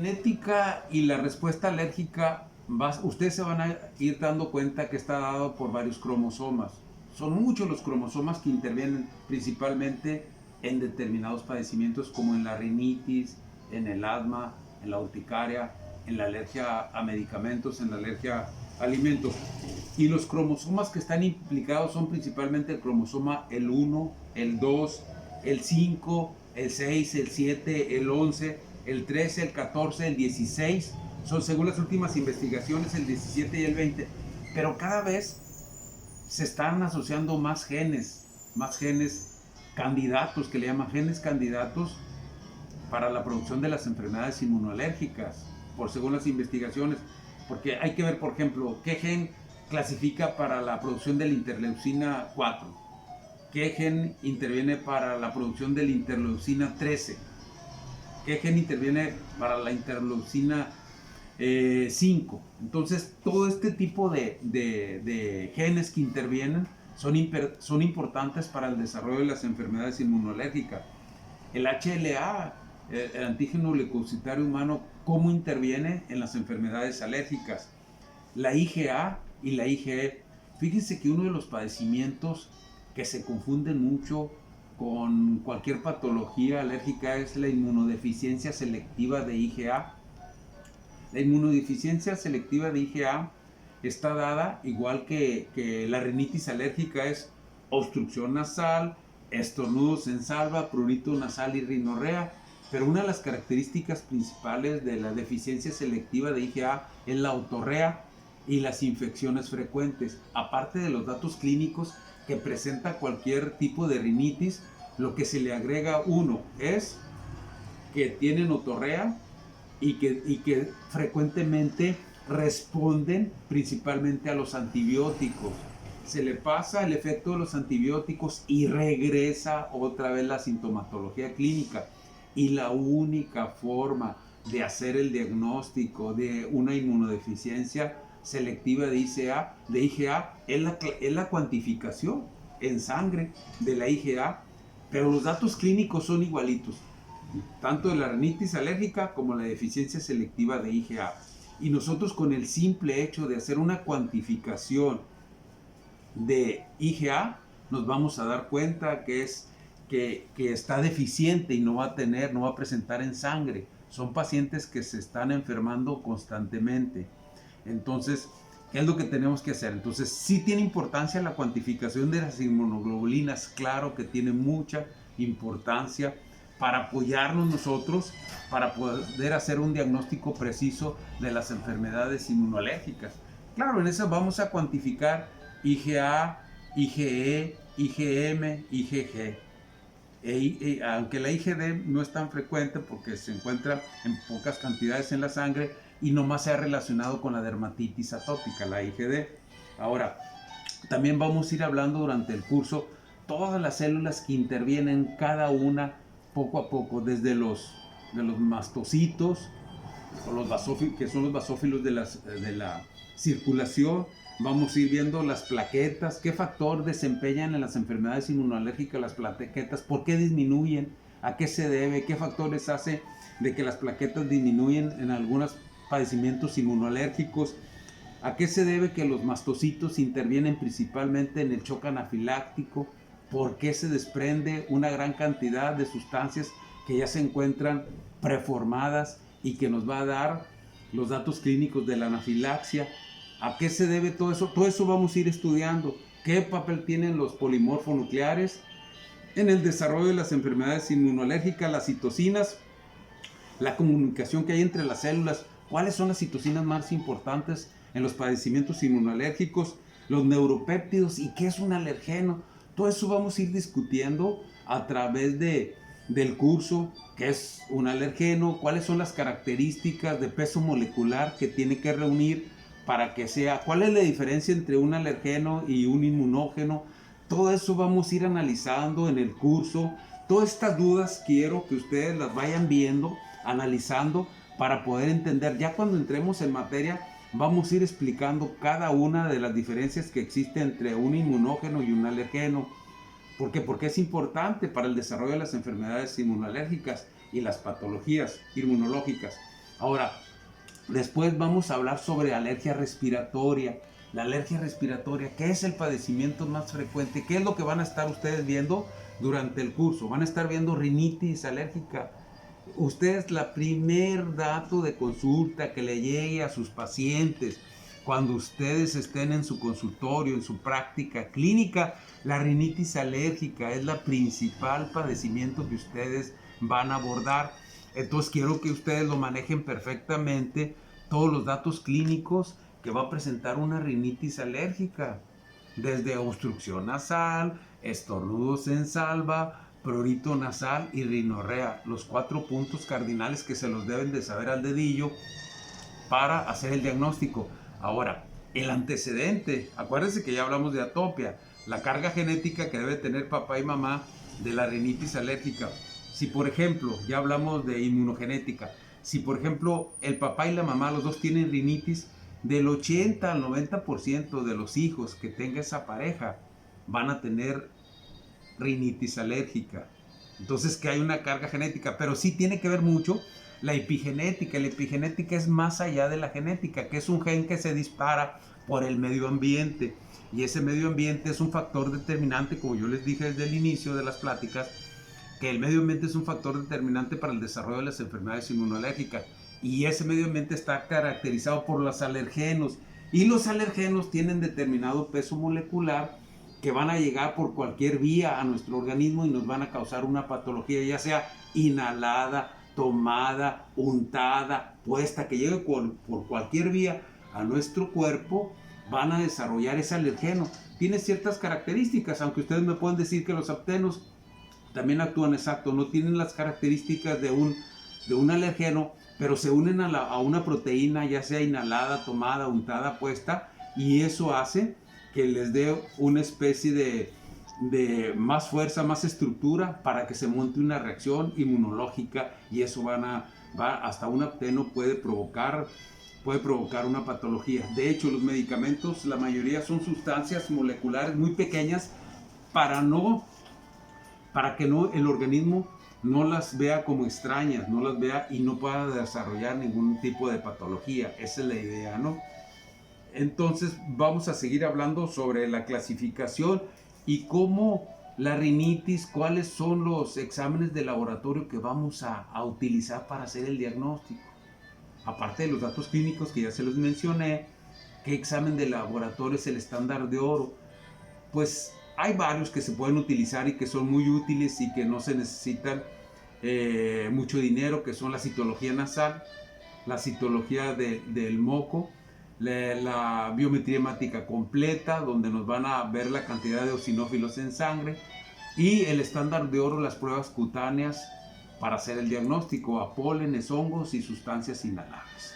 genética y la respuesta alérgica, ustedes se van a ir dando cuenta que está dado por varios cromosomas. Son muchos los cromosomas que intervienen principalmente en determinados padecimientos como en la rinitis, en el asma, en la urticaria, en la alergia a medicamentos, en la alergia a alimentos. Y los cromosomas que están implicados son principalmente el cromosoma el 1, el 2, el 5, el 6, el 7, el 11, el 13, el 14, el 16. Son, según las últimas investigaciones, el 17 y el 20. Pero cada vez se están asociando más genes candidatos, que le llaman genes candidatos para la producción de las enfermedades inmunoalérgicas, según las investigaciones. Porque hay que ver, por ejemplo, qué gen clasifica para la producción de la interleucina 4, qué gen interviene para la producción de la interleucina 13, qué gen interviene para la interleucina 5. Entonces, todo este tipo de genes que intervienen son importantes para el desarrollo de las enfermedades inmunológicas. El HLA, el antígeno leucocitario humano, ¿cómo interviene en las enfermedades alérgicas? La IgA y la IgE. Fíjense que uno de los padecimientos que se confunden mucho con cualquier patología alérgica es la inmunodeficiencia selectiva de IgA. La inmunodeficiencia selectiva de IgA está dada, igual que la rinitis alérgica, es obstrucción nasal, estornudos en salva, prurito nasal y rinorrea. Pero una de las características principales de la deficiencia selectiva de IgA es la otorrea y las infecciones frecuentes. Aparte de los datos clínicos que presenta cualquier tipo de rinitis, lo que se le agrega uno es que tienen otorrea y que frecuentemente responden principalmente a los antibióticos. Se le pasa el efecto de los antibióticos y regresa otra vez la sintomatología clínica. Y la única forma de hacer el diagnóstico de una inmunodeficiencia selectiva de IgA es la cuantificación en sangre de la IgA, pero los datos clínicos son igualitos, tanto de la rinitis alérgica como la deficiencia selectiva de IgA. Y nosotros, con el simple hecho de hacer una cuantificación de IgA, nos vamos a dar cuenta que está deficiente y no va a presentar en sangre. Son pacientes que se están enfermando constantemente. Entonces, ¿qué es lo que tenemos que hacer? Entonces, sí tiene importancia la cuantificación de las inmunoglobulinas, claro que tiene mucha importancia para apoyarnos nosotros, para poder hacer un diagnóstico preciso de las enfermedades inmunológicas. Claro, en eso vamos a cuantificar IgA, IgE, IgM, IgG. Aunque la IgD no es tan frecuente porque se encuentra en pocas cantidades en la sangre y nomás se ha relacionado con la dermatitis atópica, la IgD. Ahora, también vamos a ir hablando durante el curso todas las células que intervienen, cada una poco a poco, desde los mastocitos, o los basófilos, que son los basófilos de la circulación. Vamos a ir viendo las plaquetas, qué factor desempeñan en las enfermedades inmunológicas las plaquetas, por qué disminuyen, a qué se debe, qué factores hace de que las plaquetas disminuyen en algunos padecimientos inmunológicos, a qué se debe que los mastocitos intervienen principalmente en el shock anafiláctico, por qué se desprende una gran cantidad de sustancias que ya se encuentran preformadas y que nos va a dar los datos clínicos de la anafilaxia. ¿A qué se debe todo eso? Todo eso vamos a ir estudiando. ¿Qué papel tienen los polimorfonucleares en el desarrollo de las enfermedades inmunológicas, las citocinas, la comunicación que hay entre las células? ¿Cuáles son las citocinas más importantes en los padecimientos inmunológicos? Los neuropéptidos y qué es un alergeno. Todo eso vamos a ir discutiendo a través del curso. ¿Qué es un alergeno? ¿Cuáles son las características de peso molecular que tiene que reunir para que sea? ¿Cuál es la diferencia entre un alergeno y un inmunógeno? Todo eso vamos a ir analizando en el curso. Todas estas dudas quiero que ustedes las vayan viendo, analizando, para poder entender. Ya cuando entremos en materia, vamos a ir explicando cada una de las diferencias que existen entre un inmunógeno y un alergeno. ¿Por qué? Porque es importante para el desarrollo de las enfermedades inmunológicas y las patologías inmunológicas. Ahora, después vamos a hablar sobre alergia respiratoria. La alergia respiratoria, ¿qué es el padecimiento más frecuente? ¿Qué es lo que van a estar ustedes viendo durante el curso? Van a estar viendo rinitis alérgica. Ustedes, la primer dato de consulta que le llegue a sus pacientes cuando ustedes estén en su consultorio, en su práctica clínica, la rinitis alérgica es la principal padecimiento que ustedes van a abordar. Entonces quiero que ustedes lo manejen perfectamente, todos los datos clínicos que va a presentar una rinitis alérgica, desde obstrucción nasal, estornudos en salva, prurito nasal y rinorrea, los 4 puntos cardinales que se los deben de saber al dedillo para hacer el diagnóstico. Ahora, el antecedente, acuérdense que ya hablamos de atopia, la carga genética que debe tener papá y mamá de la rinitis alérgica. Si por ejemplo, ya hablamos de inmunogenética, si por ejemplo el papá y la mamá, los dos tienen rinitis, del 80 al 90% de los hijos que tenga esa pareja van a tener rinitis alérgica. Entonces que hay una carga genética, pero sí tiene que ver mucho la epigenética. La epigenética es más allá de la genética, que es un gen que se dispara por el medio ambiente. Y ese medio ambiente es un factor determinante, como yo les dije desde el inicio de las pláticas, que el medio ambiente es un factor determinante para el desarrollo de las enfermedades inmunológicas. Y ese medio ambiente está caracterizado por los alergenos. Y los alergenos tienen determinado peso molecular que van a llegar por cualquier vía a nuestro organismo y nos van a causar una patología, ya sea inhalada, tomada, untada, puesta, que llegue por cualquier vía a nuestro cuerpo, van a desarrollar ese alergeno. Tiene ciertas características, aunque ustedes me pueden decir que los aptenos también actúan exacto, no tienen las características de un alergeno, pero se unen a una proteína, ya sea inhalada, tomada, untada, puesta, y eso hace que les dé una especie de más fuerza, más estructura para que se monte una reacción inmunológica, y eso va hasta un apteno puede provocar una patología. De hecho, los medicamentos, la mayoría son sustancias moleculares muy pequeñas para que el organismo no las vea como extrañas, no las vea y no pueda desarrollar ningún tipo de patología. Esa es la idea, ¿no? Entonces vamos a seguir hablando sobre la clasificación y cómo la rinitis, cuáles son los exámenes de laboratorio que vamos a utilizar para hacer el diagnóstico. Aparte de los datos clínicos que ya se los mencioné, ¿qué examen de laboratorio es el estándar de oro? Pues hay varios que se pueden utilizar y que son muy útiles y que no se necesitan mucho dinero, que son la citología nasal, la citología del moco, la biometría hemática completa, donde nos van a ver la cantidad de eosinófilos en sangre, y el estándar de oro, las pruebas cutáneas para hacer el diagnóstico a pólenes, hongos y sustancias inhalables.